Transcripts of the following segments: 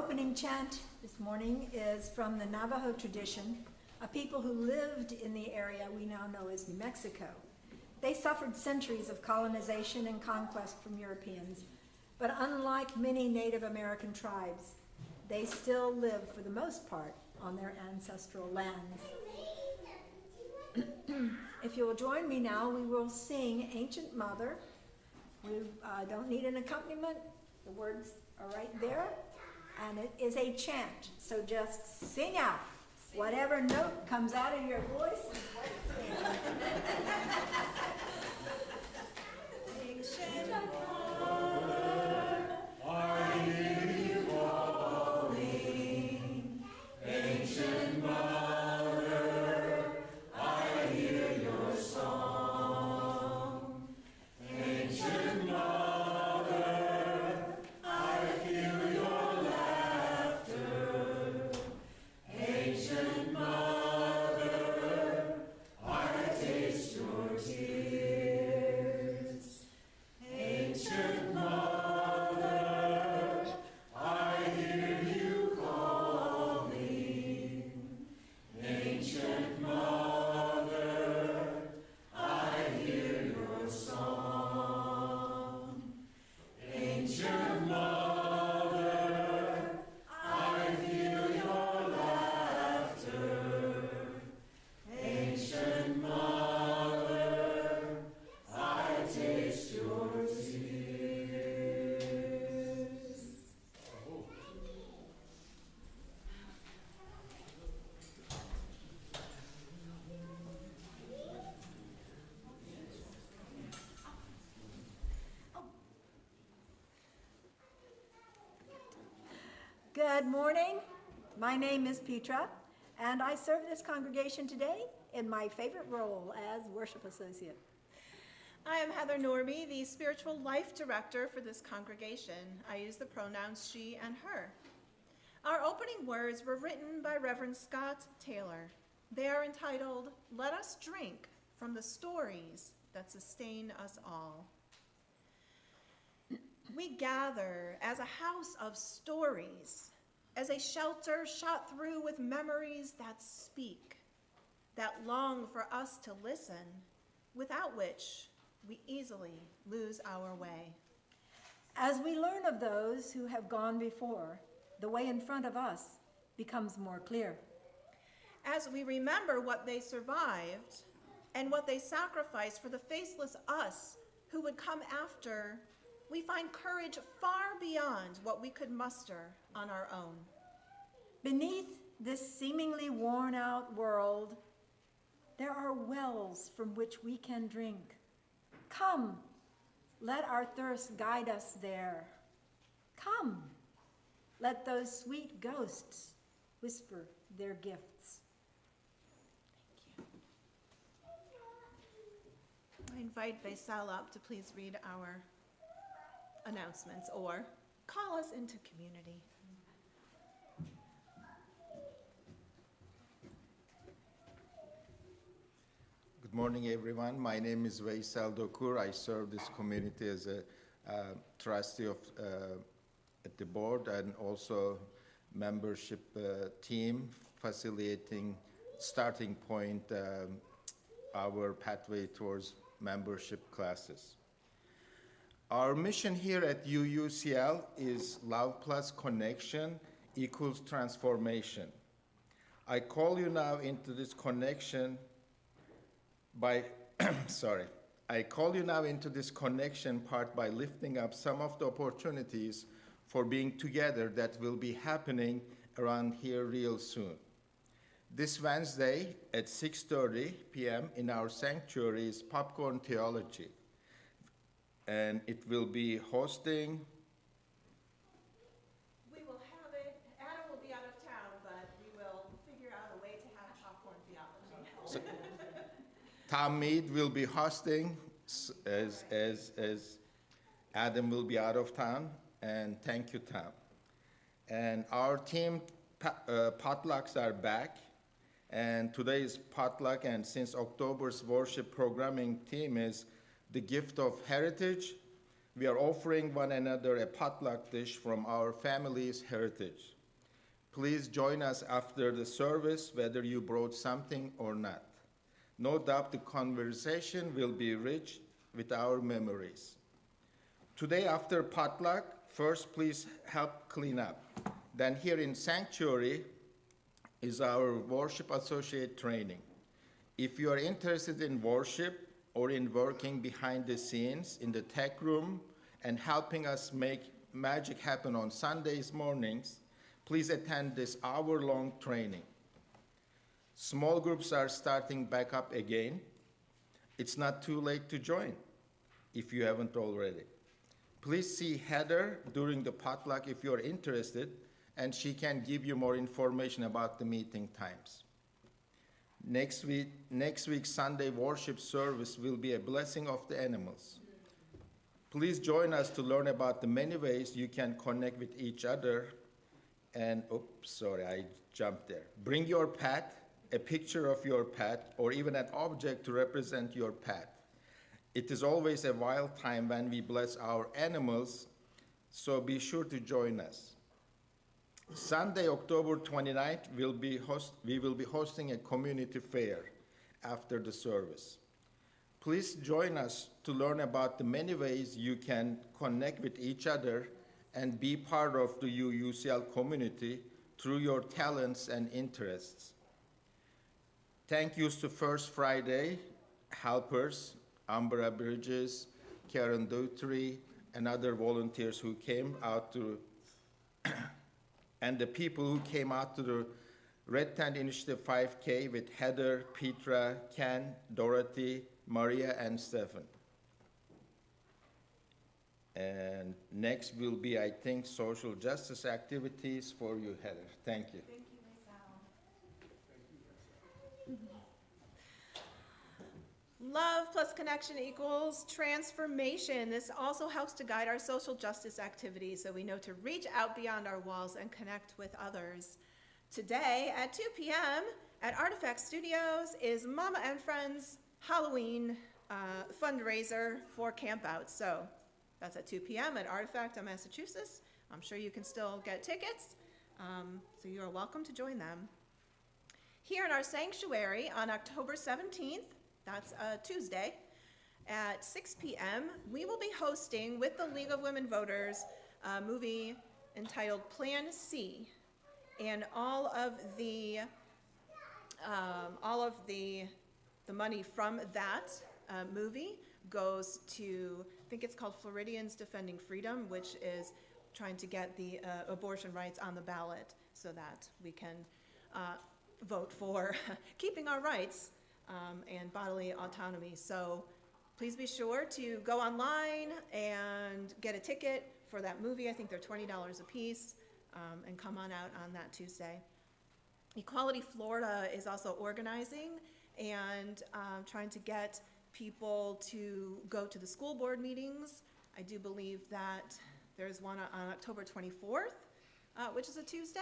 opening chant this morning is from the Navajo tradition, a people who lived in the area we now know as New Mexico. They suffered centuries of colonization and conquest from Europeans, but unlike many Native American tribes, they still live, for the most part, on their ancestral lands. If you will join me now, we will sing Ancient Mother. We don't need an accompaniment. The words are right there. And it is a chant, so just sing out. Whatever note comes out of your voice is what you sing. Ancient Mother, I hear you calling. Ancient Mother, I hear your song. Ancient Mother, I feel your laughter. Ancient Mother, I taste your tears. Ancient Mother, I hear you calling. Ancient Mother, I hear your song. Ancient Mother, I feel your laughter. Ancient Mother, I taste your tears. Good morning. My name is Petra, and I serve this congregation today in my favorite role as worship associate. I am Heather Norby, the spiritual life director for this congregation. I use the pronouns she and her. Our opening words were written by Reverend Scott Taylor. They are entitled, "Let Us Drink from the Stories That Sustain Us All." We gather as a house of stories, as a shelter shot through with memories that speak, that long for us to listen, without which we easily lose our way. As we learn of those who have gone before, the way in front of us becomes more clear. As we remember what they survived and what they sacrificed for the faceless us who would come after, we find courage far beyond what we could muster on our own. Beneath this seemingly worn-out world, there are wells from which we can drink. Come, let our thirst guide us there. Come, let those sweet ghosts whisper their gifts. I invite Vaisal up to please read our announcements or call us into community. Good morning, everyone. My name is Vaisal Dokur. I serve this community as a trustee of at the board and also membership team facilitating starting point our pathway towards membership classes. Our mission here at UUCL is Love plus Connection equals transformation. I call you now into this connection by, I call you now into this connection part by lifting up some of the opportunities for being together that will be happening around here real soon. This Wednesday at 6:30 p.m. in our sanctuary is Popcorn Theology. And it will be hosting. We will have it. Adam will be out of town, but we will figure out a way to have popcorn theology. So, Tom Mead will be hosting as Adam will be out of town. And thank you, Tom. And our team potlucks are back. And today is potluck, and since October's worship programming theme is the gift of heritage, we are offering one another a potluck dish from our family's heritage. Please join us after the service, whether you brought something or not. No doubt the conversation will be rich with our memories. Today after potluck, first please help clean up. Then here in Sanctuary is our Worship Associate training. If you are interested in worship or in working behind the scenes in the tech room and helping us make magic happen on Sundays mornings, please attend this hour-long training. Small groups are starting back up again. It's not too late to join if you haven't already. Please see Heather during the potluck if you're interested, and she can give you more information about the meeting times. Next week's Sunday worship service will be a blessing of the animals. Please join us to learn about the many ways you can connect with each other. And, oops, sorry, I jumped there. Bring your pet, a picture of your pet, or even an object to represent your pet. It is always a wild time when we bless our animals, so be sure to join us. Sunday, October 29th, we will be hosting a community fair after the service. Please join us to learn about the many ways you can connect with each other and be part of the UUCL community through your talents and interests. Thank yous to First Friday helpers, Umbra Bridges, Karen Dutry, and other volunteers who came out to, and the people who came out to the Red Tent Initiative 5K with Heather, Petra, Ken, Dorothy, Maria, and Stephen. And next will be, I think, social justice activities for you, Heather. Thank you. Thank you, Love plus connection equals transformation. This also helps to guide our social justice activities so we know to reach out beyond our walls and connect with others. Today at 2 p.m. at Artifact Studios is Mama and Friends Halloween fundraiser for campouts. So that's at 2 p.m. at Artifact in Massachusetts. I'm sure you can still get tickets, so you are welcome to join them. Here in our sanctuary on October 17th, that's a Tuesday, at 6 p.m., we will be hosting with the League of Women Voters a movie entitled Plan C, and all of the money from that movie goes to, I think it's called Floridians Defending Freedom, which is trying to get the abortion rights on the ballot so that we can vote for keeping our rights and bodily autonomy. So please be sure to go online and get a ticket for that movie. I think they're $20 a piece, and come on out on that Tuesday. Equality Florida is also organizing and trying to get people to go to the school board meetings. I do believe that there's one on October 24th, which is a Tuesday.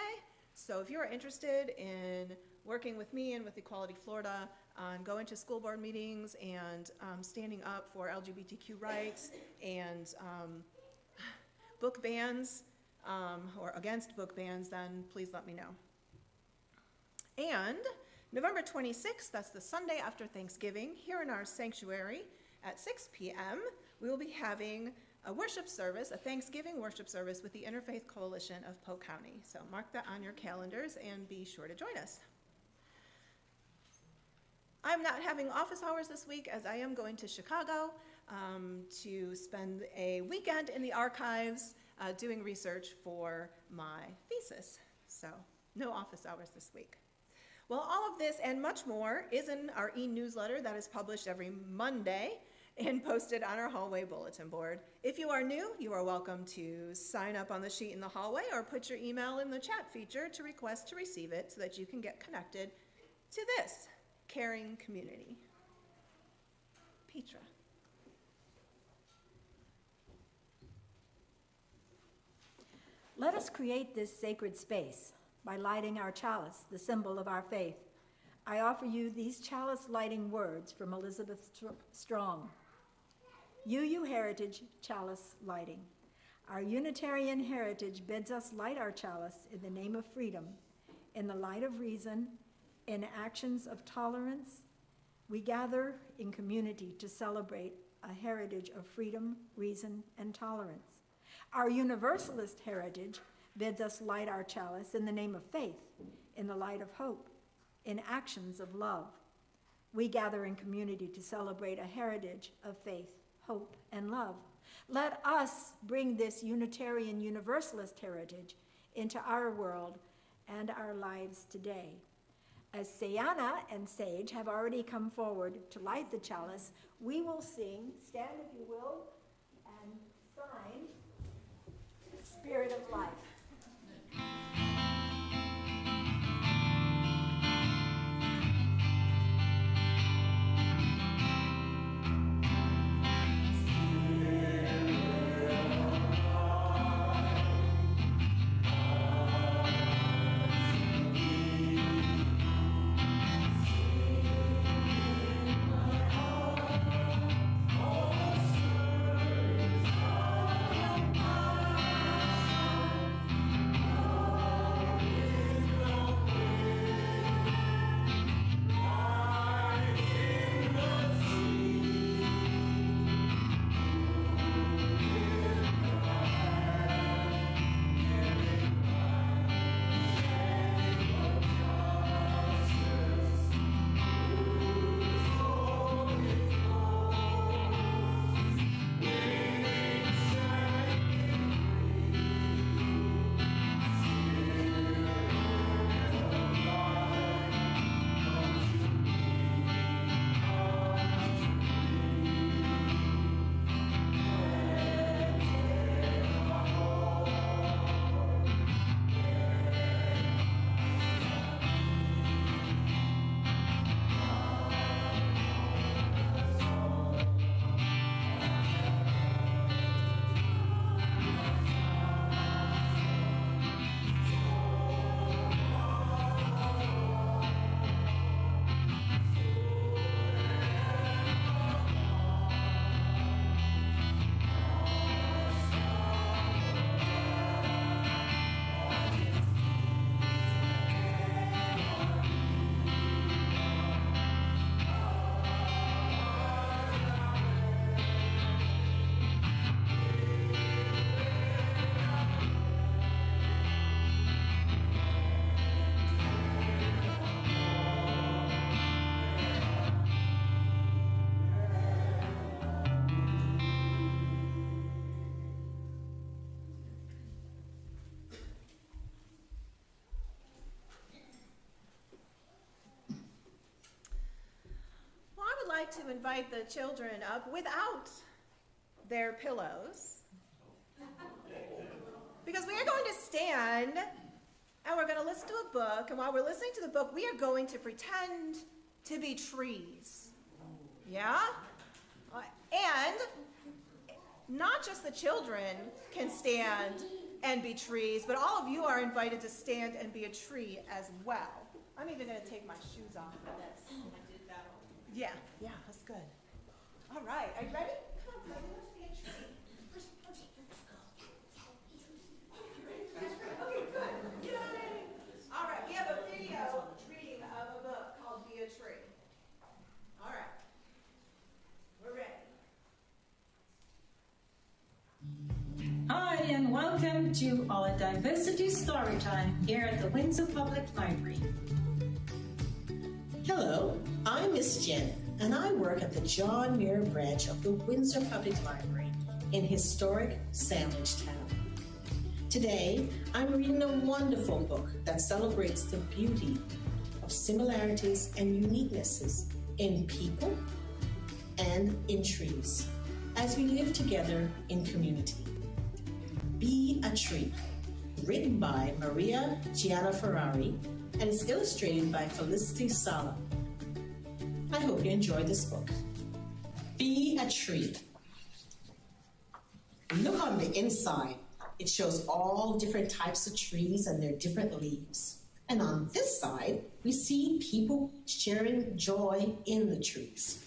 So if you're interested in working with me and with Equality Florida on going to school board meetings and standing up for LGBTQ rights and book bans or against book bans, then please let me know. And November 26th, that's the Sunday after Thanksgiving, here in our sanctuary at 6 p.m., we will be having a worship service, a Thanksgiving worship service with the Interfaith Coalition of Polk County. So mark that on your calendars and be sure to join us. I'm not having office hours this week as I am going to Chicago to spend a weekend in the archives doing research for my thesis. So no office hours this week. Well, all of this and much more is in our e-newsletter that is published every Monday and posted on our hallway bulletin board. If you are new, you are welcome to sign up on the sheet in the hallway or put your email in the chat feature to request to receive it so that you can get connected to this caring community. Petra. Let us create this sacred space by lighting our chalice, the symbol of our faith. I offer you these chalice lighting words from Elizabeth Strong. UU Heritage Chalice Lighting. Our Unitarian heritage bids us light our chalice in the name of freedom, in the light of reason, in actions of tolerance. We gather in community to celebrate a heritage of freedom, reason, and tolerance. Our Universalist heritage bids us light our chalice in the name of faith, in the light of hope, in actions of love. We gather in community to celebrate a heritage of faith, hope, and love. Let us bring this Unitarian Universalist heritage into our world and our lives today. As Sayana and Sage have already come forward to light the chalice, we will sing, stand if you will, and sign Spirit of Life. Like to invite the children up without their pillows, because we are going to stand and we're going to listen to a book, and while we're listening to the book, we are going to pretend to be trees. Yeah? And not just the children can stand and be trees, but all of you are invited to stand and be a tree as well. I'm even going to take my shoes off for this. Yeah, that's good. All right, are you ready? Come on, Cousin, let's be a tree. Okay, good. Yay! All right, we have a video reading of a book called Be a Tree. All right, we're ready. Hi, and welcome to our Diversity Storytime here at the Windsor Public Library. Hello, I'm Miss Jen, and I work at the John Muir branch of the Windsor Public Library in historic Sandwich Town. Today, I'm reading a wonderful book that celebrates the beauty of similarities and uniquenesses in people and in trees as we live together in community. Be a Tree, written by Maria Gianna Ferrari, and is illustrated by Felicity Sala. I hope you enjoy this book. Be a Tree. Look on the inside. It shows all different types of trees and their different leaves. And on this side, we see people sharing joy in the trees.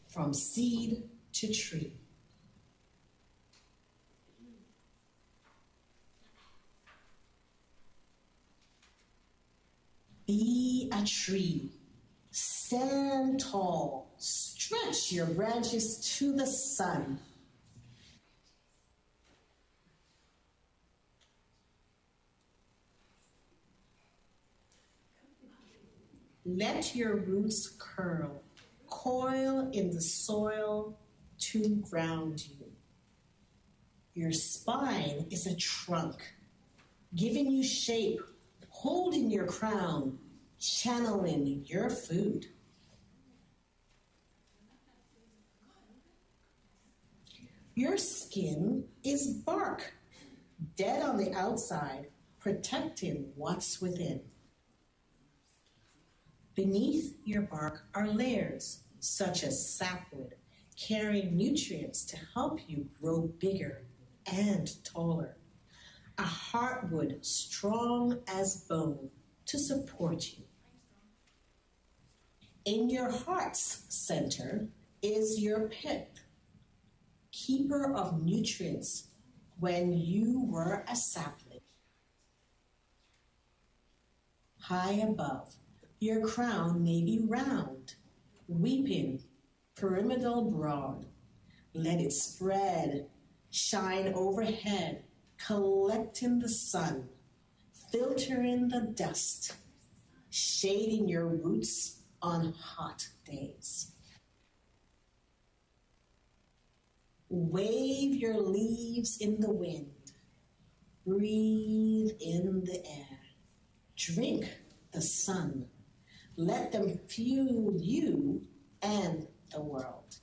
from seed to tree. Be a tree. Stand tall. Stretch your branches to the sun. Let your roots curl, coil in the soil to ground you. Your spine is a trunk, giving you shape, holding your crown, channeling your food. Your skin is bark, dead on the outside, protecting what's within. Beneath your bark are layers, such as sapwood, carrying nutrients to help you grow bigger and taller. A heartwood strong as bone to support you. In your heart's center is your pith, keeper of nutrients when you were a sapling. High above, your crown may be round, weeping, pyramidal broad. Let it spread, shine overhead, collecting the sun, filtering the dust, shading your roots on hot days. Wave your leaves in the wind, breathe in the air, drink the sun. Let them fuel you and the world.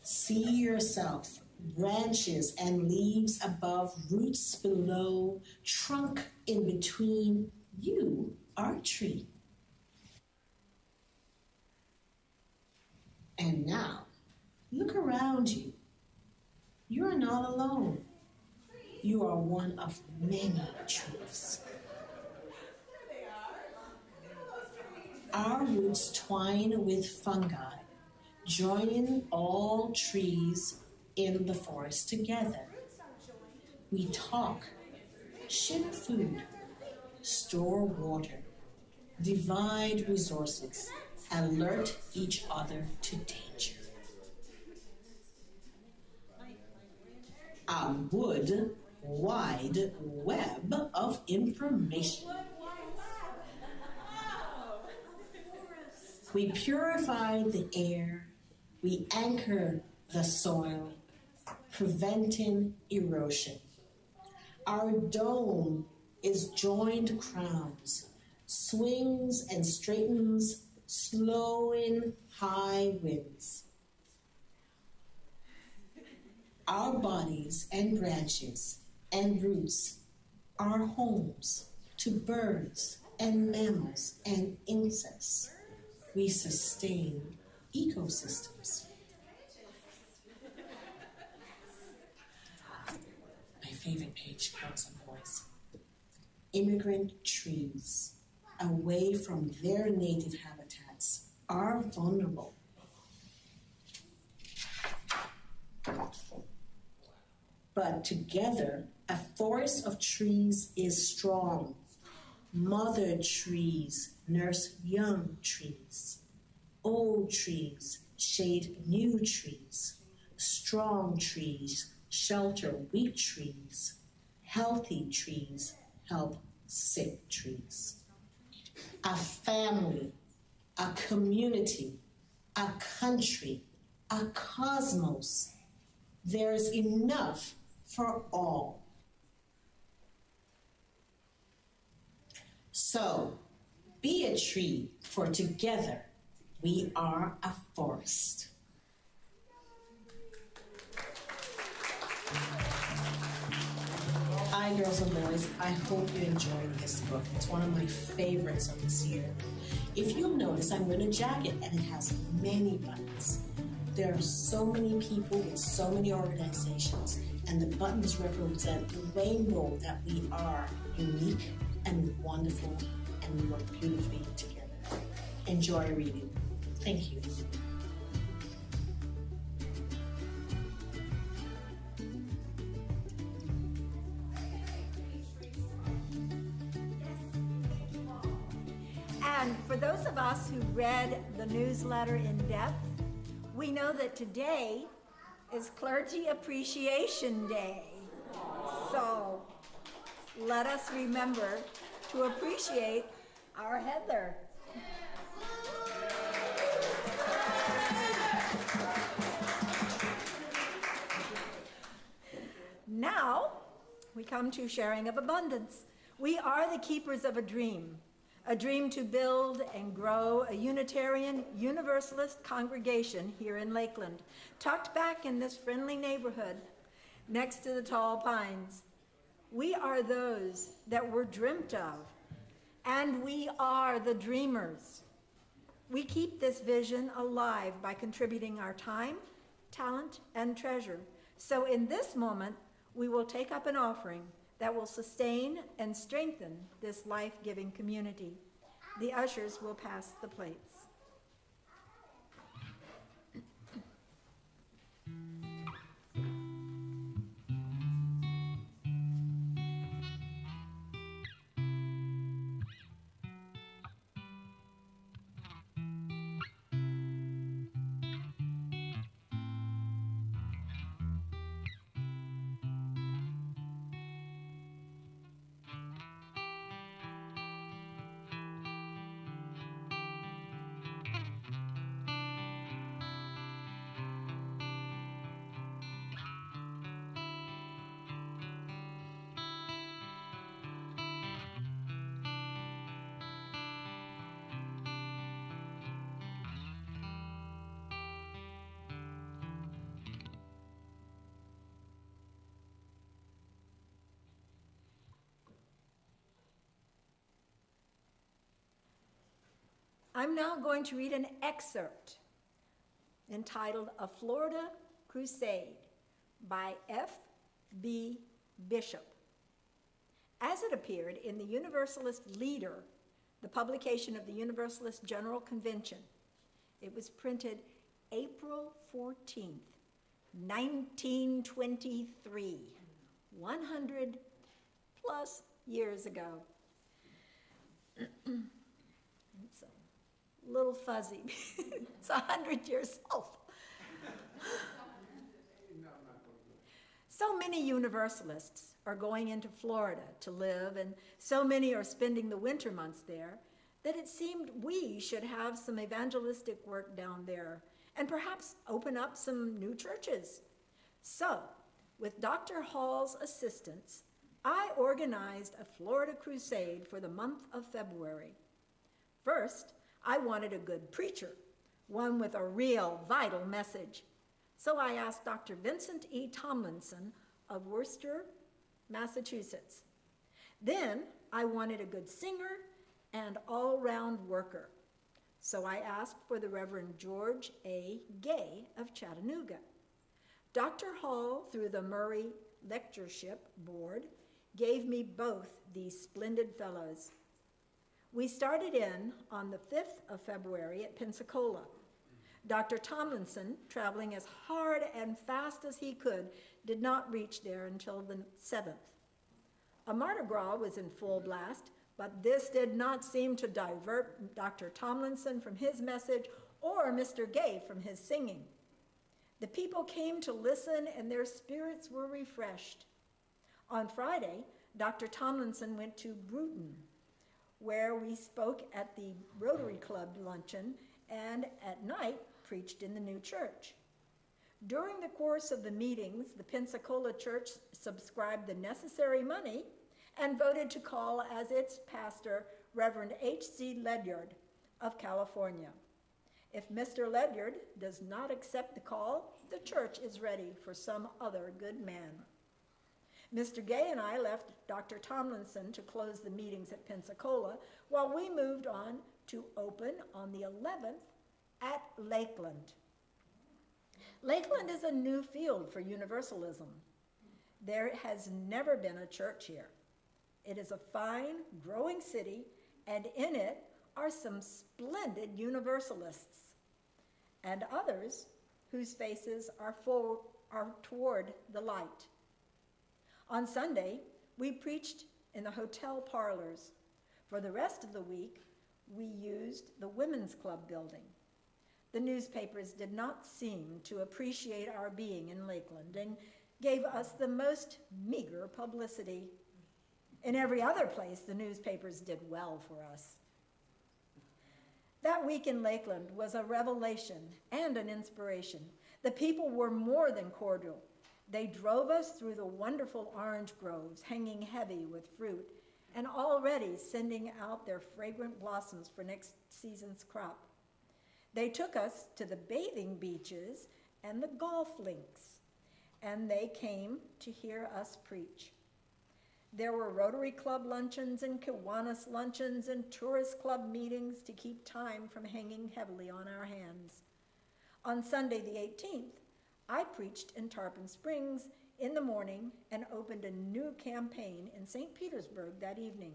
See yourself, branches and leaves above, roots below, trunk in between. You are a tree. And now, look around you. You are not alone. You are one of many trees. Our roots twine with fungi, joining all trees in the forest together. We talk, share food, store water, divide resources, alert each other to danger. A wide web of information. We purify the air, we anchor the soil, preventing erosion. Our dome is joined crowns, swings and straightens, slowing high winds. Our bodies and branches and roots are homes to birds and mammals and insects. We sustain ecosystems. My favorite page, girls and boys. Immigrant trees, away from their native habitats, are vulnerable. But together, a forest of trees is strong. Mother trees nurse young trees. Old trees shade new trees. Strong trees shelter weak trees. Healthy trees help sick trees. A family, a community, a country, a cosmos. There's enough for all. So, be a tree, for together we are a forest. Hi, girls and boys. I hope you enjoyed this book. It's one of my favorites of this year. If you'll notice, I'm wearing a jacket and it has many buttons. There are so many people with so many organizations, and the buttons represent the rainbow that we are, unique and wonderful, and we work beautifully together. Enjoy reading. Thank you. And for those of us who read the newsletter in depth, we know that today is Clergy Appreciation Day. So let us remember to appreciate our Heather. Now, we come to sharing of abundance. We are the keepers of a dream to build and grow a Unitarian Universalist congregation here in Lakeland, tucked back in this friendly neighborhood next to the tall pines. We are those that were dreamt of, and we are the dreamers. We keep this vision alive by contributing our time, talent, and treasure. So in this moment, we will take up an offering that will sustain and strengthen this life-giving community. The ushers will pass the plates. I'm now going to read an excerpt entitled A Florida Crusade by F.B. Bishop, as it appeared in the Universalist Leader, the publication of the Universalist General Convention. It was printed April 14th, 1923, 100 plus years ago. It's a little fuzzy. It's 100 years old. So many Universalists are going into Florida to live, and so many are spending the winter months there, that it seemed we should have some evangelistic work down there and perhaps open up some new churches. So, with Dr. Hall's assistance, I organized a Florida crusade for the month of February. First, I wanted a good preacher, one with a real vital message. So I asked Dr. Vincent E. Tomlinson of Worcester, Massachusetts. Then I wanted a good singer and all-round worker. So I asked for the Reverend George A. Gay of Chattanooga. Dr. Hall, through the Murray Lectureship Board, gave me both these splendid fellows. We started in on the 5th of February at Pensacola. Dr. Tomlinson, traveling as hard and fast as he could, did not reach there until the 7th. A Mardi Gras was in full blast, but this did not seem to divert Dr. Tomlinson from his message or Mr. Gay from his singing. The people came to listen and their spirits were refreshed. On Friday, Dr. Tomlinson went to Bruton, where we spoke at the Rotary Club luncheon and at night preached in the new church. During the course of the meetings, the Pensacola church subscribed the necessary money and voted to call as its pastor Reverend H.C. Ledyard of California. If Mr. Ledyard does not accept the call, the church is ready for some other good man. Mr. Gay and I left Dr. Tomlinson to close the meetings at Pensacola while we moved on to open on the 11th at Lakeland. Lakeland is a new field for Universalism. There has never been a church here. It is a fine, growing city, and in it are some splendid Universalists, and others whose faces are toward the light. On Sunday, we preached in the hotel parlors. For the rest of the week, we used the Women's Club building. The newspapers did not seem to appreciate our being in Lakeland and gave us the most meager publicity. In every other place, the newspapers did well for us. That week in Lakeland was a revelation and an inspiration. The people were more than cordial. They drove us through the wonderful orange groves, hanging heavy with fruit, and already sending out their fragrant blossoms for next season's crop. They took us to the bathing beaches and the golf links, and they came to hear us preach. There were Rotary Club luncheons and Kiwanis luncheons and tourist club meetings to keep time from hanging heavily on our hands. On Sunday the 18th, I preached in Tarpon Springs in the morning and opened a new campaign in St. Petersburg that evening.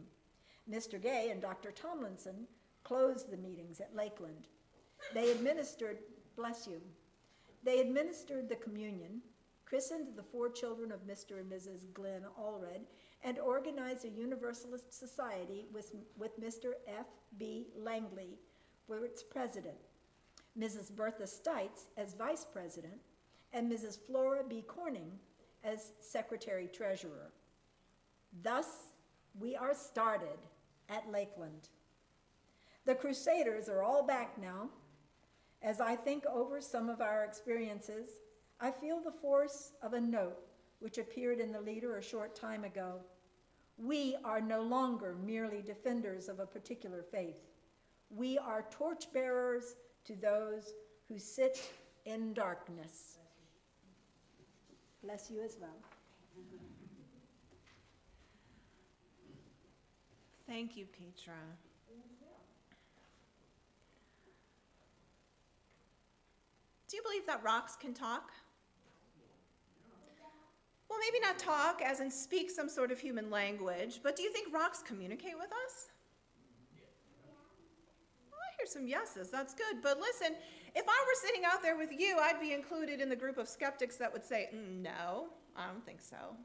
Mr. Gay and Dr. Tomlinson closed the meetings at Lakeland. They administered, bless you, they administered the communion, christened the 4 children of Mr. and Mrs. Glenn Allred, and organized a Universalist society with Mr. F.B. Langley for its president, Mrs. Bertha Stites as vice president, and Mrs. Flora B. Corning as secretary-treasurer. Thus, we are started at Lakeland. The Crusaders are all back now. As I think over some of our experiences, I feel the force of a note which appeared in the Leader a short time ago. We are no longer merely defenders of a particular faith. We are torchbearers to those who sit in darkness. Bless you as well. Thank you, Petra. Do you believe that rocks can talk? Well, maybe not talk as in speak some sort of human language, but do you think rocks communicate with us? Well, I hear some yeses, that's good. But listen, if I were sitting out there with you, I'd be included in the group of skeptics that would say, no, I don't think so.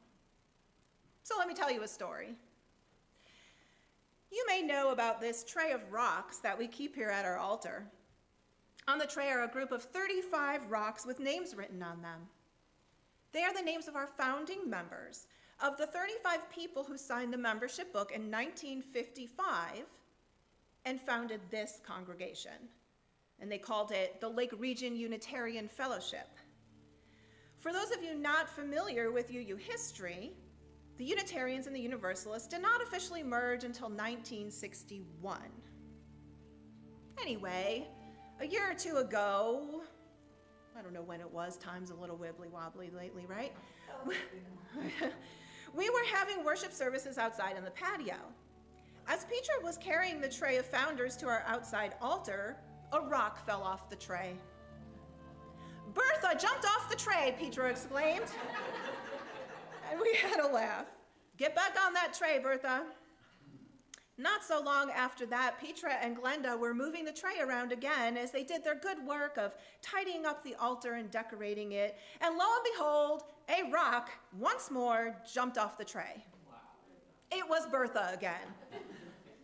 So let me tell you a story. You may know about this tray of rocks that we keep here at our altar. On the tray are a group of 35 rocks with names written on them. They are the names of our founding members, of the 35 people who signed the membership book in 1955 and founded this congregation. And they called it the Lake Region Unitarian Fellowship. For those of you not familiar with UU history, the Unitarians and the Universalists did not officially merge until 1961. Anyway, a year or two ago, I don't know when it was, time's a little wibbly-wobbly lately, right? We were having worship services outside in the patio. As Petra was carrying the tray of founders to our outside altar, a rock fell off the tray. "Bertha jumped off the tray," Petra exclaimed. And we had a laugh. "Get back on that tray, Bertha." Not so long after that, Petra and Glenda were moving the tray around again as they did their good work of tidying up the altar and decorating it. And lo and behold, a rock once more jumped off the tray. Wow. It was Bertha again.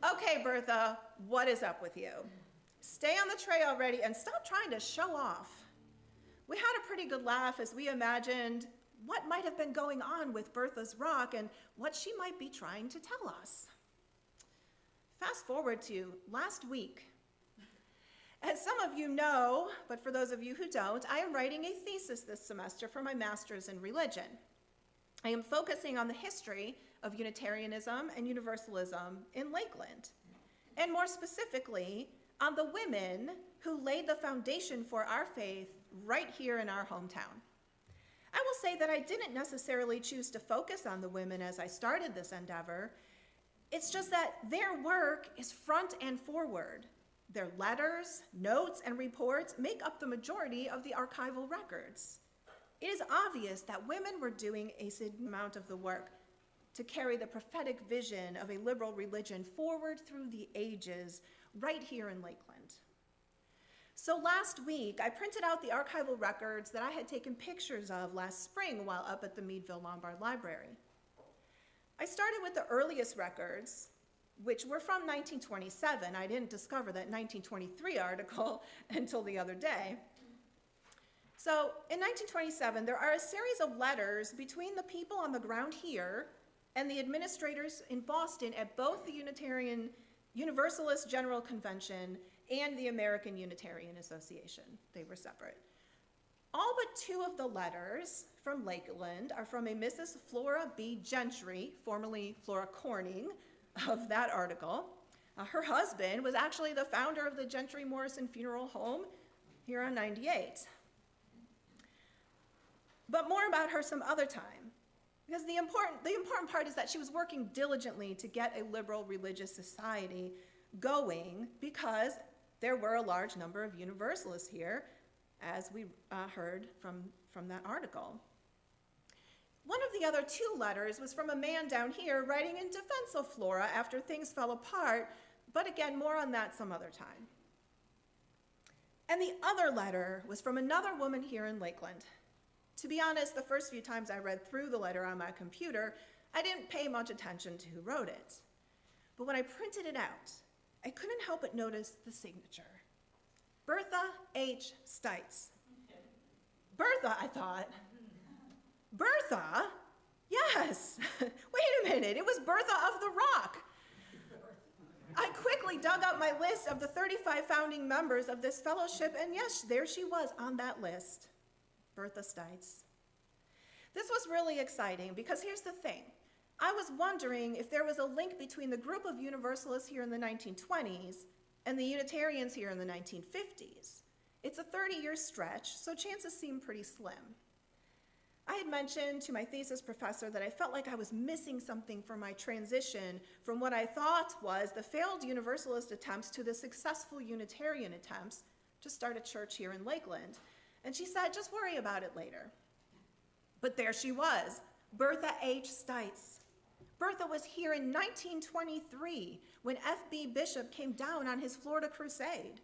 "Okay, Bertha, what is up with you? Stay on the tray already and stop trying to show off." We had a pretty good laugh as we imagined what might have been going on with Bertha's rock and what she might be trying to tell us. Fast forward to last week. As some of you know, but for those of you who don't, I am writing a thesis this semester for my master's in religion. I am focusing on the history of Unitarianism and Universalism in Lakeland, and more specifically, on the women who laid the foundation for our faith right here in our hometown. I will say that I didn't necessarily choose to focus on the women as I started this endeavor. It's just that their work is front and forward. Their letters, notes, and reports make up the majority of the archival records. It is obvious that women were doing a significant amount of the work to carry the prophetic vision of a liberal religion forward through the ages right here in Lakeland. So last week, I printed out the archival records that I had taken pictures of last spring while up at the Meadville Lombard Library. I started with the earliest records, which were from 1927. I didn't discover that 1923 article until the other day. So in 1927, there are a series of letters between the people on the ground here and the administrators in Boston at both the Unitarian Universalist General Convention and the American Unitarian Association. They were separate. All but two of the letters from Lakeland are from a Mrs. Flora B. Gentry, formerly Flora Corning, of that article. Her husband was actually the founder of the Gentry Morrison Funeral Home here on 98. But more about her some other time, because the important part is that she was working diligently to get a liberal religious society going, because there were a large number of Universalists here, as we heard from that article. One of the other two letters was from a man down here writing in defense of Flora after things fell apart, but again, more on that some other time. And the other letter was from another woman here in Lakeland. To be honest, the first few times I read through the letter on my computer, I didn't pay much attention to who wrote it. But when I printed it out, I couldn't help but notice the signature. Bertha H. Stites. Bertha, I thought. Bertha? Yes. Wait a minute, it was Bertha of the Rock. I quickly dug up my list of the 35 founding members of this fellowship, and yes, there she was on that list, Bertha Stites. This was really exciting because here's the thing. I was wondering if there was a link between the group of Universalists here in the 1920s and the Unitarians here in the 1950s. It's a 30-year stretch, so chances seem pretty slim. I had mentioned to my thesis professor that I felt like I was missing something for my transition from what I thought was the failed Universalist attempts to the successful Unitarian attempts to start a church here in Lakeland. And she said, just worry about it later. But there she was, Bertha H. Stites. Bertha was here in 1923 when F.B. Bishop came down on his Florida crusade.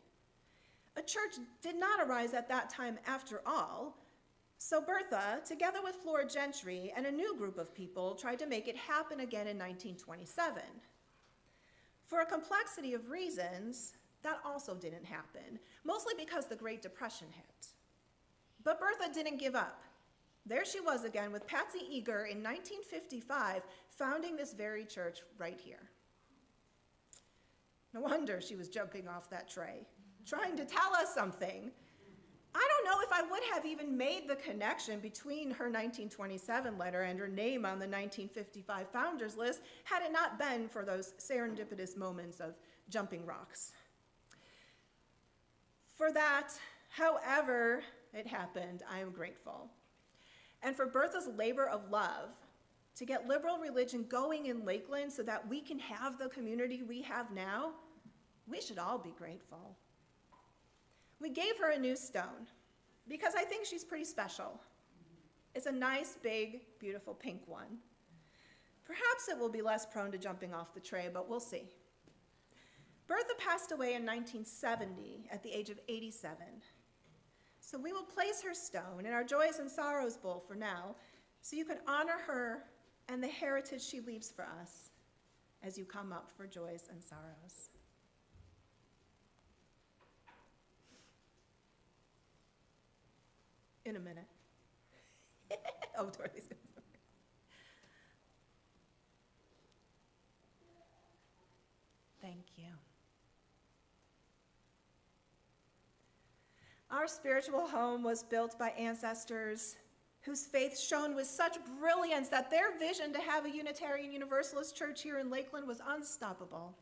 A church did not arise at that time after all, so Bertha, together with Flora Gentry and a new group of people, tried to make it happen again in 1927. For a complexity of reasons, that also didn't happen, mostly because the Great Depression hit. But Bertha didn't give up. There she was again with Patsy Eager in 1955, founding this very church right here. No wonder she was jumping off that tray, trying to tell us something. I don't know if I would have even made the connection between her 1927 letter and her name on the 1955 founders list had it not been for those serendipitous moments of jumping rocks. For that, however it happened, I am grateful. And for Bertha's labor of love to get liberal religion going in Lakeland so that we can have the community we have now, we should all be grateful. We gave her a new stone because I think she's pretty special. It's a nice, big, beautiful pink one. Perhaps it will be less prone to jumping off the tray, but we'll see. Bertha passed away in 1970 at the age of 87. So we will place her stone in our Joys and Sorrows bowl for now, so you can honor her and the heritage she leaves for us as you come up for Joys and Sorrows. In a minute. Oh, Dorothy's going to. Thank you. Our spiritual home was built by ancestors whose faith shone with such brilliance that their vision to have a Unitarian Universalist church here in Lakeland was unstoppable.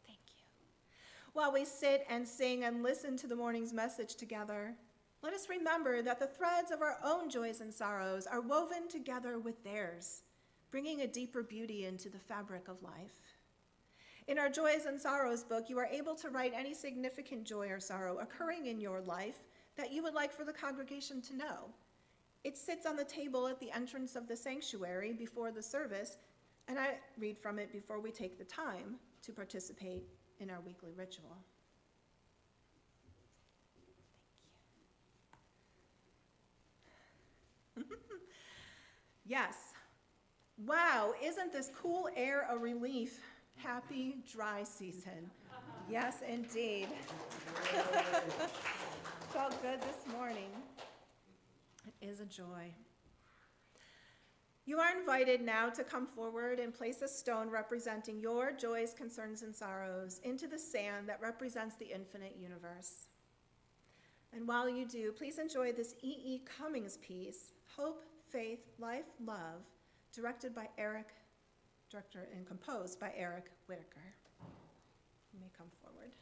Thank you. While we sit and sing and listen to the morning's message together, let us remember that the threads of our own joys and sorrows are woven together with theirs, bringing a deeper beauty into the fabric of life. In our Joys and Sorrows book, you are able to write any significant joy or sorrow occurring in your life that you would like for the congregation to know. It sits on the table at the entrance of the sanctuary before the service, and I read from it before we take the time to participate in our weekly ritual. Thank you. Yes. Wow, isn't this cool air a relief? Happy dry season. Yes, indeed. Felt good this morning. It is a joy. You are invited now to come forward and place a stone representing your joys, concerns, and sorrows into the sand that represents the infinite universe. And while you do, please enjoy this E.E. Cummings piece, Hope, Faith, Life, Love, directed and composed by Eric Whitaker. You may come forward.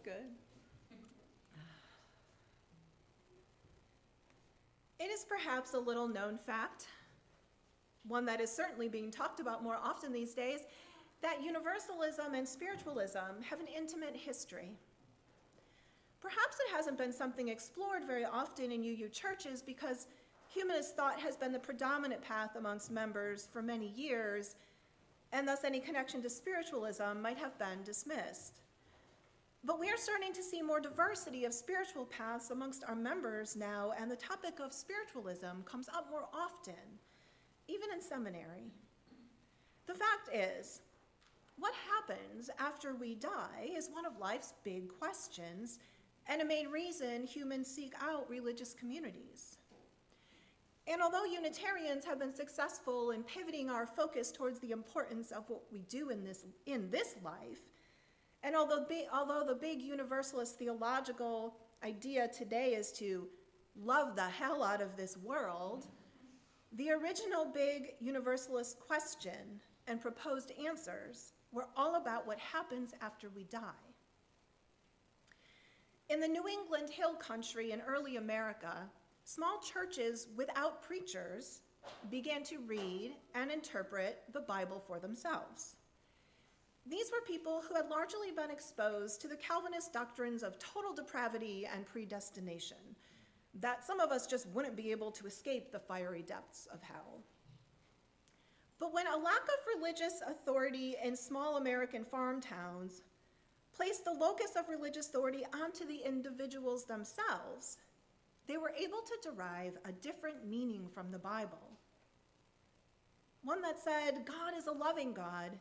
good. It is perhaps a little known fact, one that is certainly being talked about more often these days, that universalism and spiritualism have an intimate history. Perhaps it hasn't been something explored very often in UU churches because humanist thought has been the predominant path amongst members for many years, and thus any connection to spiritualism might have been dismissed. But we are starting to see more diversity of spiritual paths amongst our members now, and the topic of spiritualism comes up more often, even in seminary. The fact is, what happens after we die is one of life's big questions, and a main reason humans seek out religious communities. And although Unitarians have been successful in pivoting our focus towards the importance of what we do in this life, and although the big universalist theological idea today is to love the hell out of this world, the original big universalist question and proposed answers were all about what happens after we die. In the New England Hill Country in early America, small churches without preachers began to read and interpret the Bible for themselves. These were people who had largely been exposed to the Calvinist doctrines of total depravity and predestination, that some of us just wouldn't be able to escape the fiery depths of hell. But when a lack of religious authority in small American farm towns placed the locus of religious authority onto the individuals themselves, they were able to derive a different meaning from the Bible. One that said, God is a loving God,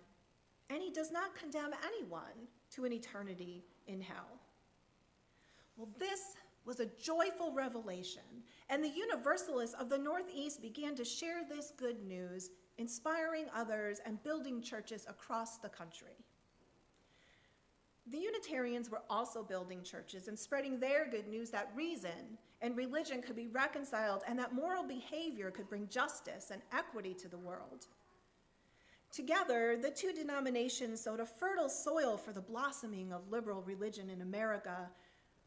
and he does not condemn anyone to an eternity in hell. Well, this was a joyful revelation, and the Universalists of the Northeast began to share this good news, inspiring others and building churches across the country. The Unitarians were also building churches and spreading their good news that reason and religion could be reconciled and that moral behavior could bring justice and equity to the world. Together, the two denominations sowed a fertile soil for the blossoming of liberal religion in America,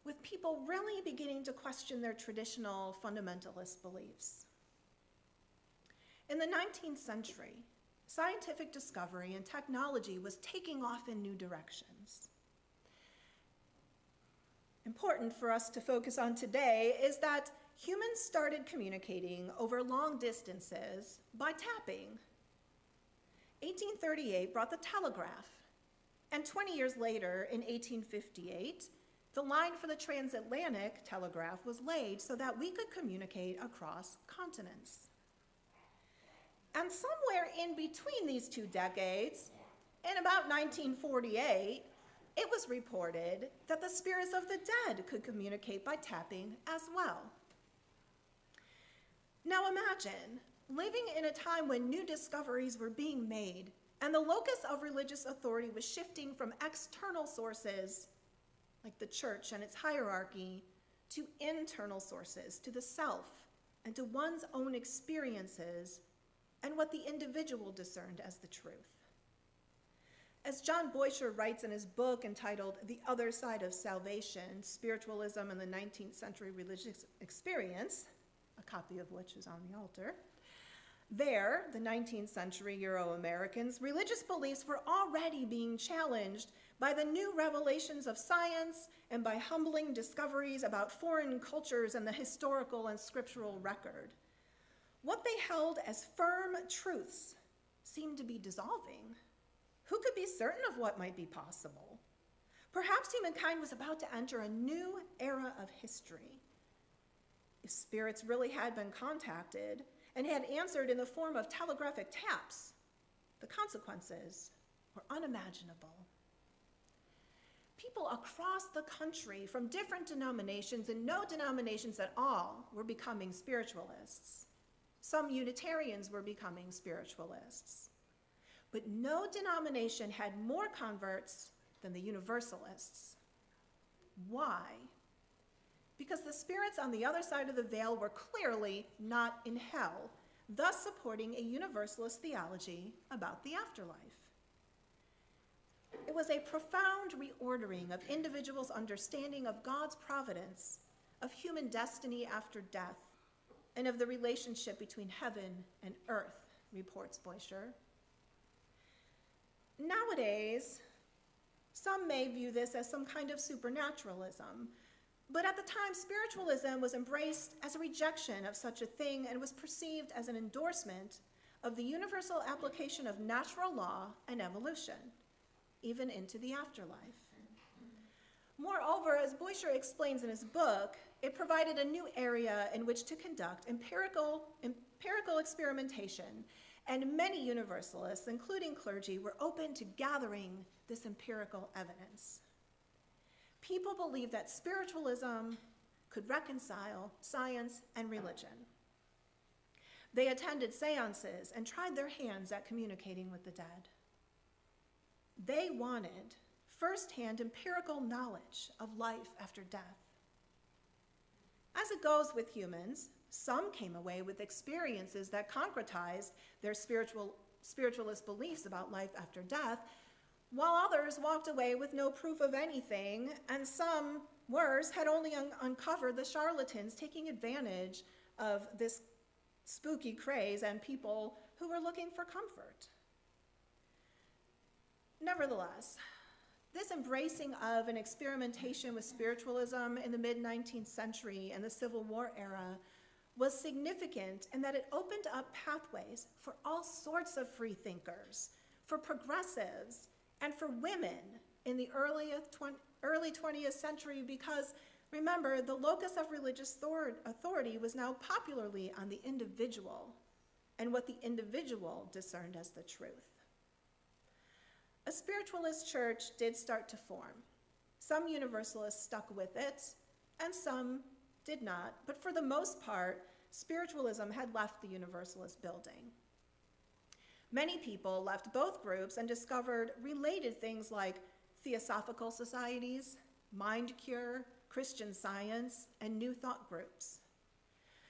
with people really beginning to question their traditional fundamentalist beliefs. In the 19th century, scientific discovery and technology was taking off in new directions. Important for us to focus on today is that humans started communicating over long distances by tapping. 1838 brought the telegraph, and 20 years later, in 1858, the line for the transatlantic telegraph was laid so that we could communicate across continents. And somewhere in between these two decades, in about 1948, it was reported that the spirits of the dead could communicate by tapping as well. Now imagine living in a time when new discoveries were being made and the locus of religious authority was shifting from external sources, like the church and its hierarchy, to internal sources, to the self, and to one's own experiences and what the individual discerned as the truth. As John Boisher writes in his book entitled The Other Side of Salvation, Spiritualism and the 19th Century Religious Experience, a copy of which is on the altar, there, the 19th century Euro-Americans, religious beliefs were already being challenged by the new revelations of science and by humbling discoveries about foreign cultures and the historical and scriptural record. What they held as firm truths seemed to be dissolving. Who could be certain of what might be possible? Perhaps humankind was about to enter a new era of history. If spirits really had been contacted and had answered in the form of telegraphic taps, the consequences were unimaginable. People across the country from different denominations and no denominations at all were becoming spiritualists. Some Unitarians were becoming spiritualists. But no denomination had more converts than the Universalists. Why? Because the spirits on the other side of the veil were clearly not in hell, thus supporting a Universalist theology about the afterlife. It was a profound reordering of individuals' understanding of God's providence, of human destiny after death, and of the relationship between heaven and earth, reports Boisher. Nowadays, some may view this as some kind of supernaturalism, but at the time, spiritualism was embraced as a rejection of such a thing and was perceived as an endorsement of the universal application of natural law and evolution, even into the afterlife. Moreover, as Boischer explains in his book, it provided a new area in which to conduct empirical experimentation, and many Universalists, including clergy, were open to gathering this empirical evidence. People believed that spiritualism could reconcile science and religion. They attended seances and tried their hands at communicating with the dead. They wanted firsthand empirical knowledge of life after death. As it goes with humans, some came away with experiences that concretized their spiritualist beliefs about life after death, while others walked away with no proof of anything, and some, worse, had only uncovered the charlatans taking advantage of this spooky craze and people who were looking for comfort. Nevertheless, this embracing of and experimentation with spiritualism in the mid-19th century and the Civil War era was significant in that it opened up pathways for all sorts of free thinkers, for progressives, and for women in the early 20th century because, remember, the locus of religious authority was now popularly on the individual and what the individual discerned as the truth. A spiritualist church did start to form. Some Universalists stuck with it, and some did not, but for the most part, spiritualism had left the Universalist building. Many people left both groups and discovered related things like theosophical societies, mind cure, Christian Science, and New Thought groups.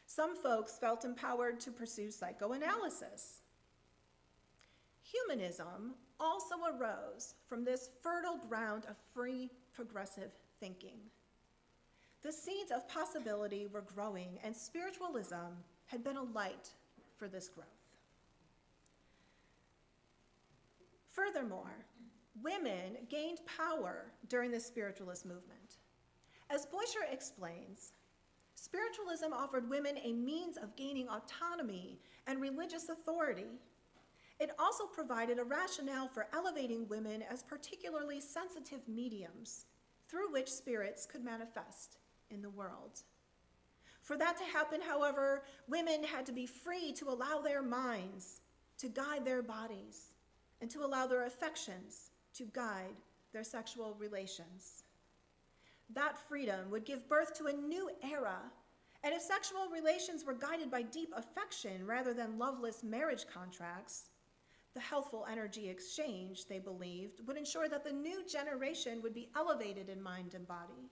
Some folks felt empowered to pursue psychoanalysis. Humanism also arose from this fertile ground of free progressive thinking. The seeds of possibility were growing, and spiritualism had been a light for this growth. Furthermore, women gained power during the spiritualist movement. As Boischer explains, spiritualism offered women a means of gaining autonomy and religious authority. It also provided a rationale for elevating women as particularly sensitive mediums through which spirits could manifest in the world. For that to happen, however, women had to be free to allow their minds to guide their bodies and to allow their affections to guide their sexual relations. That freedom would give birth to a new era, and if sexual relations were guided by deep affection rather than loveless marriage contracts, the healthful energy exchange, they believed, would ensure that the new generation would be elevated in mind and body.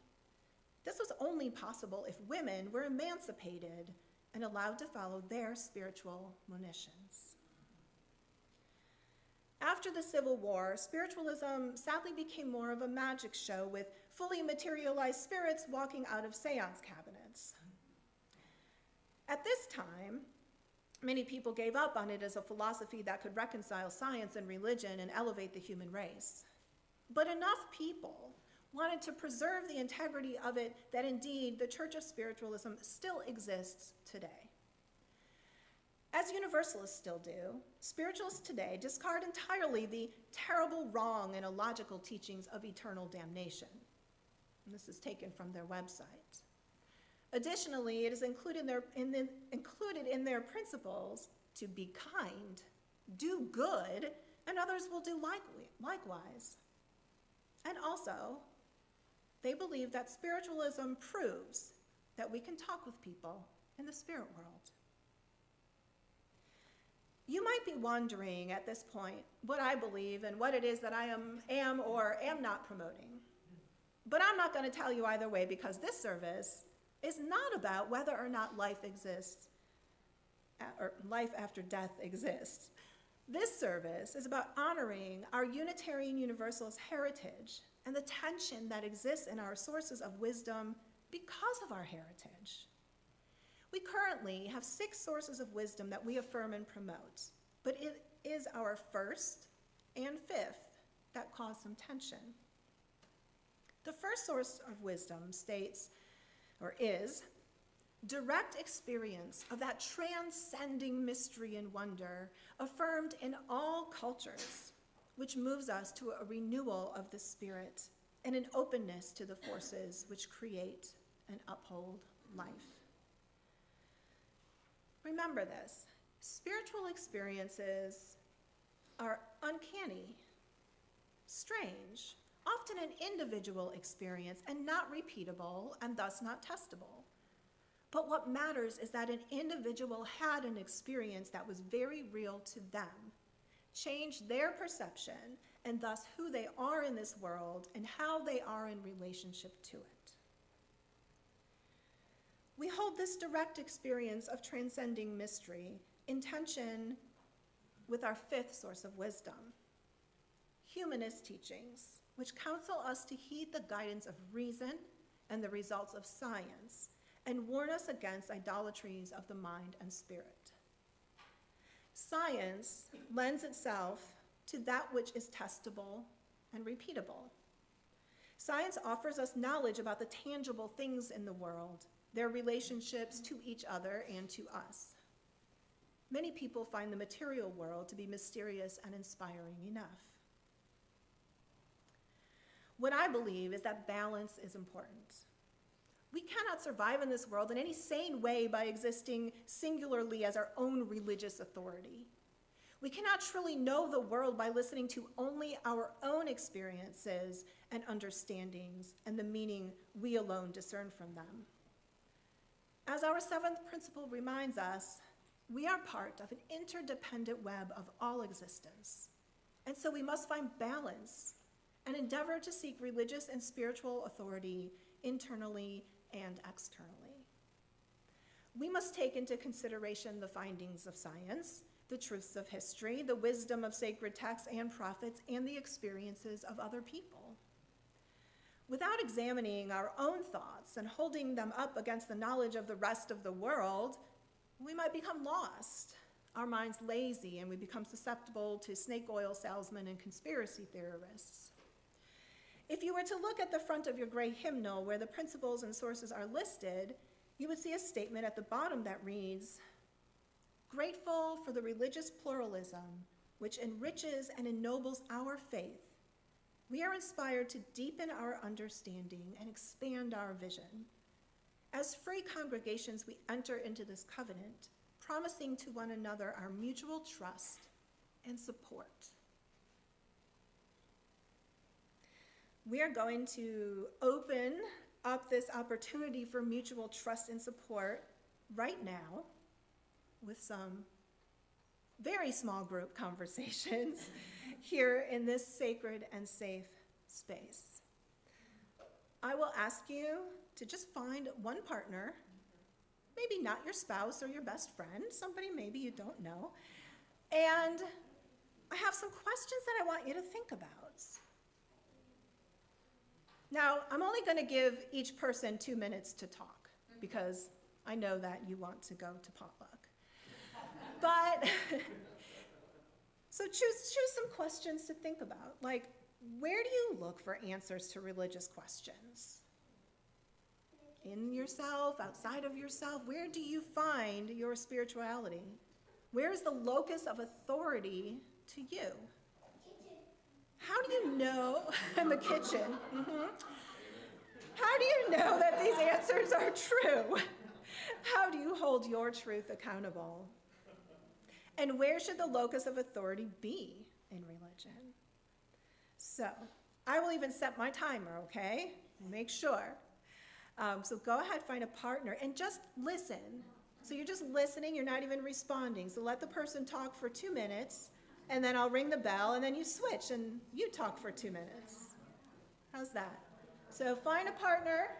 This was only possible if women were emancipated and allowed to follow their spiritual monitions. After the Civil War, spiritualism sadly became more of a magic show with fully materialized spirits walking out of seance cabinets. At this time, many people gave up on it as a philosophy that could reconcile science and religion and elevate the human race. But enough people wanted to preserve the integrity of it that indeed the Church of Spiritualism still exists today. As Universalists still do, spiritualists today discard entirely the terrible, wrong, and illogical teachings of eternal damnation. And this is taken from their website. Additionally, it is included in their principles to be kind, do good, and others will do likewise. And also, they believe that spiritualism proves that we can talk with people in the spirit world. You might be wondering at this point what I believe and what it is that I am or am not promoting. But I'm not going to tell you either way, because this service is not about whether or not life exists or life after death exists. This service is about honoring our Unitarian Universalist heritage and the tension that exists in our sources of wisdom because of our heritage. We currently have 6 sources of wisdom that we affirm and promote, but it is our first and fifth that cause some tension. The first source of wisdom states, or is, direct experience of that transcending mystery and wonder affirmed in all cultures, which moves us to a renewal of the spirit and an openness to the forces which create and uphold life. Remember this, spiritual experiences are uncanny, strange, often an individual experience and not repeatable and thus not testable. But what matters is that an individual had an experience that was very real to them, changed their perception, and thus who they are in this world and how they are in relationship to it. We hold this direct experience of transcending mystery in tension with our fifth source of wisdom, humanist teachings, which counsel us to heed the guidance of reason and the results of science, and warn us against idolatries of the mind and spirit. Science lends itself to that which is testable and repeatable. Science offers us knowledge about the tangible things in the world, their relationships to each other and to us. Many people find the material world to be mysterious and inspiring enough. What I believe is that balance is important. We cannot survive in this world in any sane way by existing singularly as our own religious authority. We cannot truly know the world by listening to only our own experiences and understandings and the meaning we alone discern from them. As our seventh principle reminds us, we are part of an interdependent web of all existence, and so we must find balance and endeavor to seek religious and spiritual authority internally and externally. We must take into consideration the findings of science, the truths of history, the wisdom of sacred texts and prophets, and the experiences of other people. Without examining our own thoughts and holding them up against the knowledge of the rest of the world, we might become lost, our minds lazy, and we become susceptible to snake oil salesmen and conspiracy theorists. If you were to look at the front of your gray hymnal where the principles and sources are listed, you would see a statement at the bottom that reads, "Grateful for the religious pluralism which enriches and ennobles our faith, we are inspired to deepen our understanding and expand our vision. As free congregations, we enter into this covenant, promising to one another our mutual trust and support." We are going to open up this opportunity for mutual trust and support right now with some very small group conversations here in this sacred and safe space. I will ask you to just find one partner, maybe not your spouse or your best friend, somebody maybe you don't know, and I have some questions that I want you to think about. Now, I'm only going to give each person 2 minutes to talk because I know that you want to go to potluck. But, so choose some questions to think about. Like, where do you look for answers to religious questions? In yourself, outside of yourself? Where do you find your spirituality? Where is the locus of authority to you? How do you know, in the kitchen, how do you know that these answers are true? How do you hold your truth accountable? And where should the locus of authority be in religion? So, I will even set my timer, okay? Make sure. So go ahead, find a partner, and just listen. So you're just listening, you're not even responding. So let the person talk for 2 minutes, and then I'll ring the bell, and then you switch, and you talk for 2 minutes. How's that? So find a partner.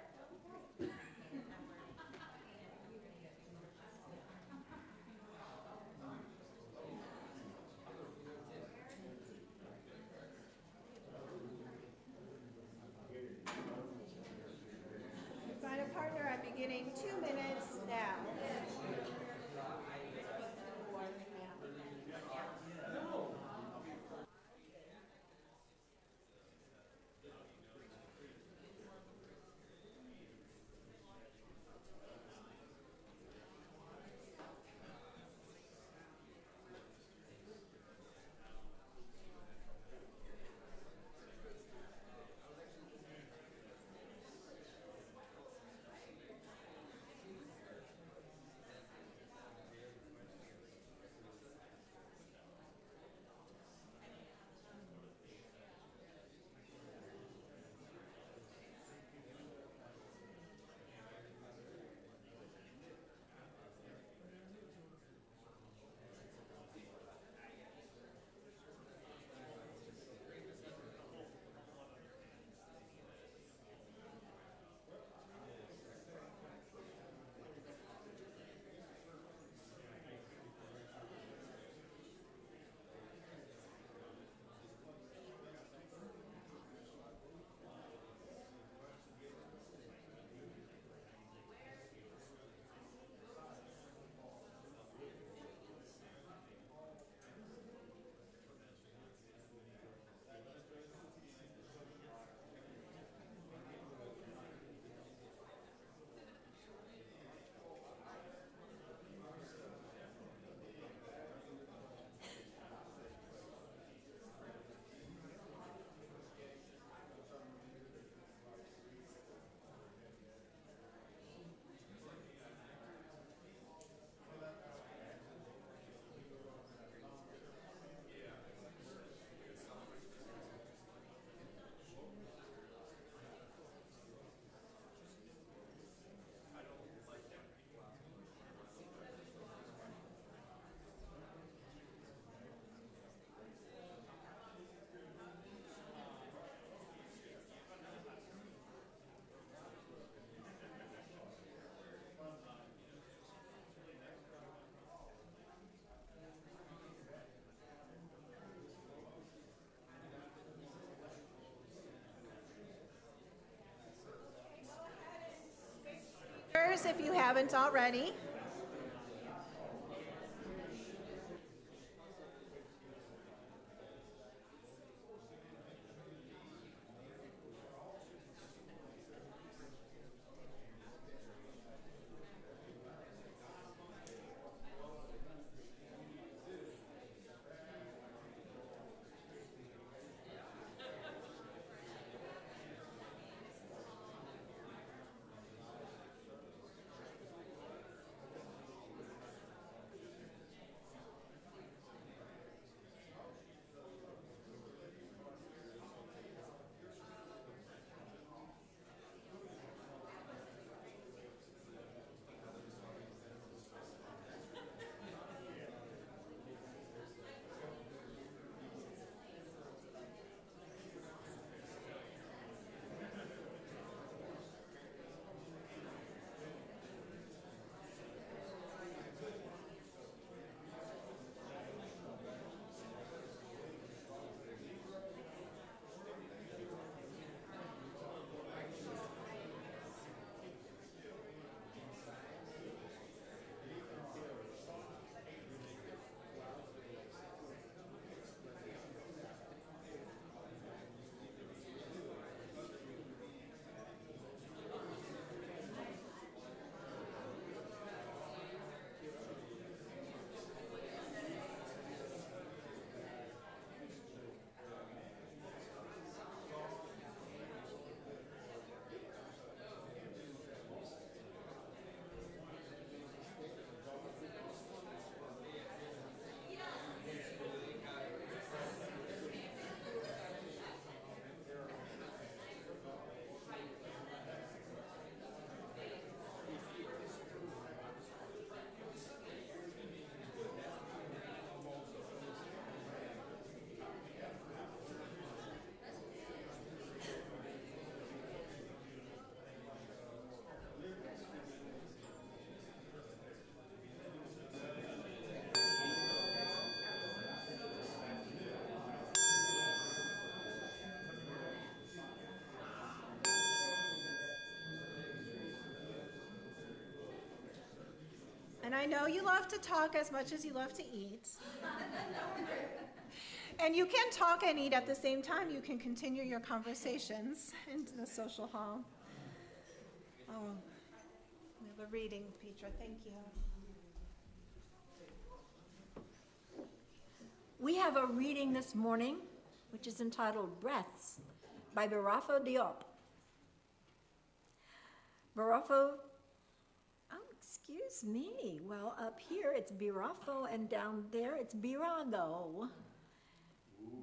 Find a partner at beginning 2 minutes now. notes if you haven't already. And I know you love to talk as much as you love to eat. And you can talk and eat at the same time. You can continue your conversations in the social hall. Oh, we have a reading, Petra. Thank you. We have a reading this morning, which is entitled Breaths by Barafo Diop. Barafo, oh, excuse me. Well, up here it's Birafo, and down there it's Birago.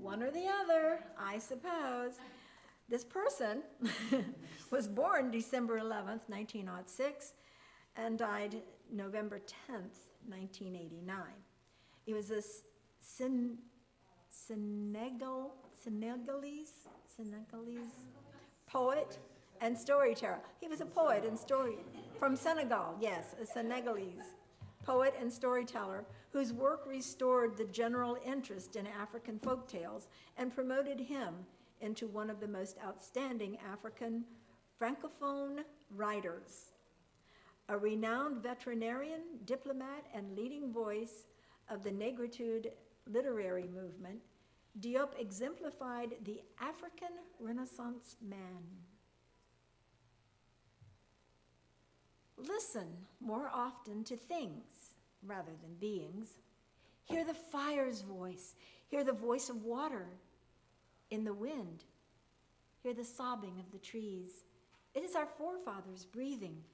One or the other, I suppose. This person was born December 11th, 1906, and died November 10th, 1989. He was a Senegalese poet and storyteller. He was a poet and from Senegal, yes, a Senegalese poet and storyteller whose work restored the general interest in African folk tales and promoted him into one of the most outstanding African Francophone writers. A renowned veterinarian, diplomat, and leading voice of the Negritude literary movement, Diop exemplified the African Renaissance man. Listen more often to things rather than beings. Hear the fire's voice. Hear the voice of water in the wind. Hear the sobbing of the trees. It is our forefathers breathing.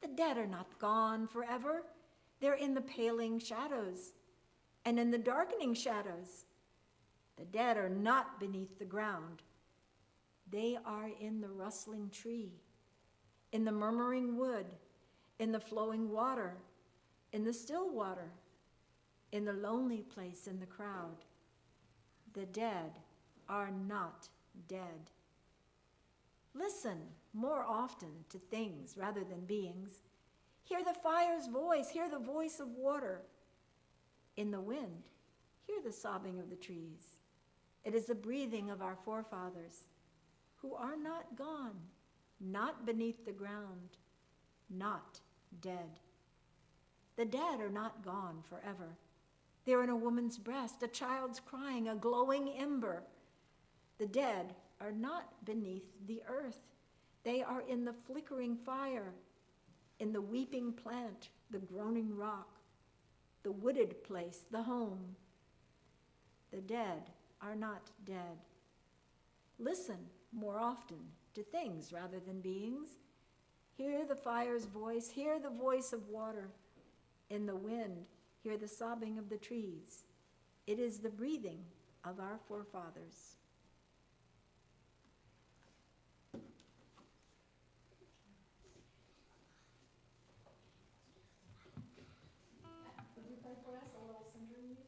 The dead are not gone forever. They're in the paling shadows and in the darkening shadows. The dead are not beneath the ground. They are in the rustling tree, in the murmuring wood, in the flowing water, in the still water, in the lonely place in the crowd. The dead are not dead. Listen more often to things rather than beings. Hear the fire's voice, hear the voice of water. In the wind, hear the sobbing of the trees. It is the breathing of our forefathers who are not gone, not beneath the ground. not dead. The dead are not gone forever. They're in a woman's breast, a child's crying, a glowing ember. The dead are not beneath the earth. They are in the flickering fire, in the weeping plant, the groaning rock, the wooded place, the home. The dead are not dead. Listen more often to things rather than beings. Hear the fire's voice, hear the voice of water. In the wind, hear the sobbing of the trees. It is the breathing of our forefathers. Would you play for us a little syndrome music?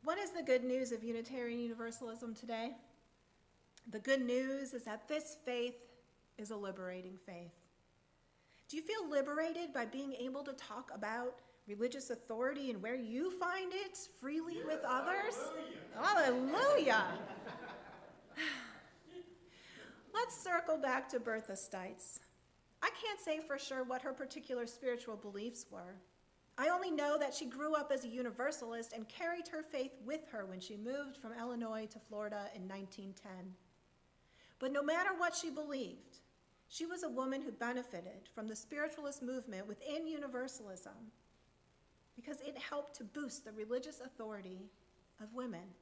What is the good news of Unitarian Universalism today? The good news is that this faith is a liberating faith. Do you feel liberated by being able to talk about religious authority and where you find it freely with others? Hallelujah! Let's circle back to Bertha Stites. I can't say for sure what her particular spiritual beliefs were. I only know that she grew up as a Universalist and carried her faith with her when she moved from Illinois to Florida in 1910. But no matter what she believed, she was a woman who benefited from the spiritualist movement within Universalism because it helped to boost the religious authority of women.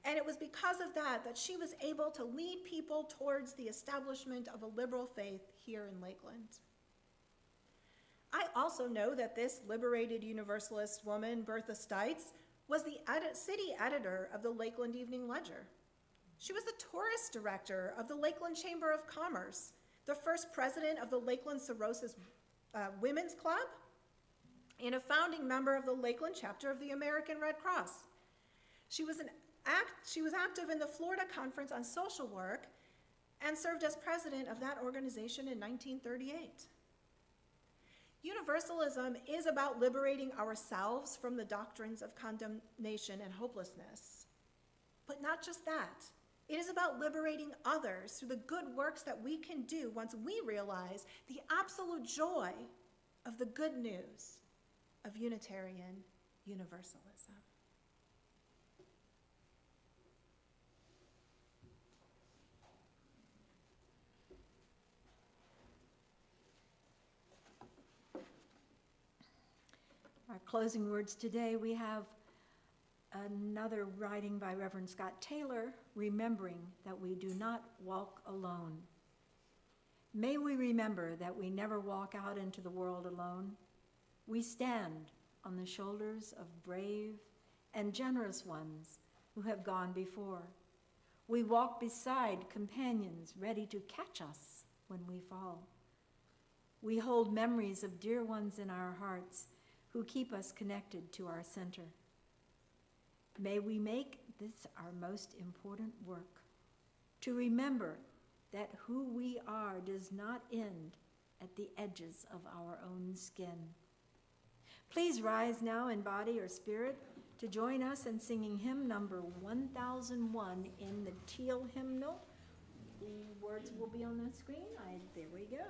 And it was because of that that she was able to lead people towards the establishment of a liberal faith here in Lakeland. I also know that this liberated Universalist woman, Bertha Stites, was the city editor of the Lakeland Evening Ledger. She was the tourist director of the Lakeland Chamber of Commerce, the first president of the Lakeland Cirrhosis Women's Club, and a founding member of the Lakeland chapter of the American Red Cross. She was active in the Florida Conference on Social Work and served as president of that organization in 1938. Universalism is about liberating ourselves from the doctrines of condemnation and hopelessness. But not just that. It is about liberating others through the good works that we can do once we realize the absolute joy of the good news of Unitarian Universalism. Our closing words today, we have another writing by Reverend Scott Taylor, remembering that we do not walk alone. May we remember that we never walk out into the world alone. We stand on the shoulders of brave and generous ones who have gone before. We walk beside companions ready to catch us when we fall. We hold memories of dear ones in our hearts who keep us connected to our center. May we make this our most important work, to remember that who we are does not end at the edges of our own skin. Please rise now in body or spirit to join us in singing hymn number 1001 in the teal hymnal. The words will be on the screen. There we go.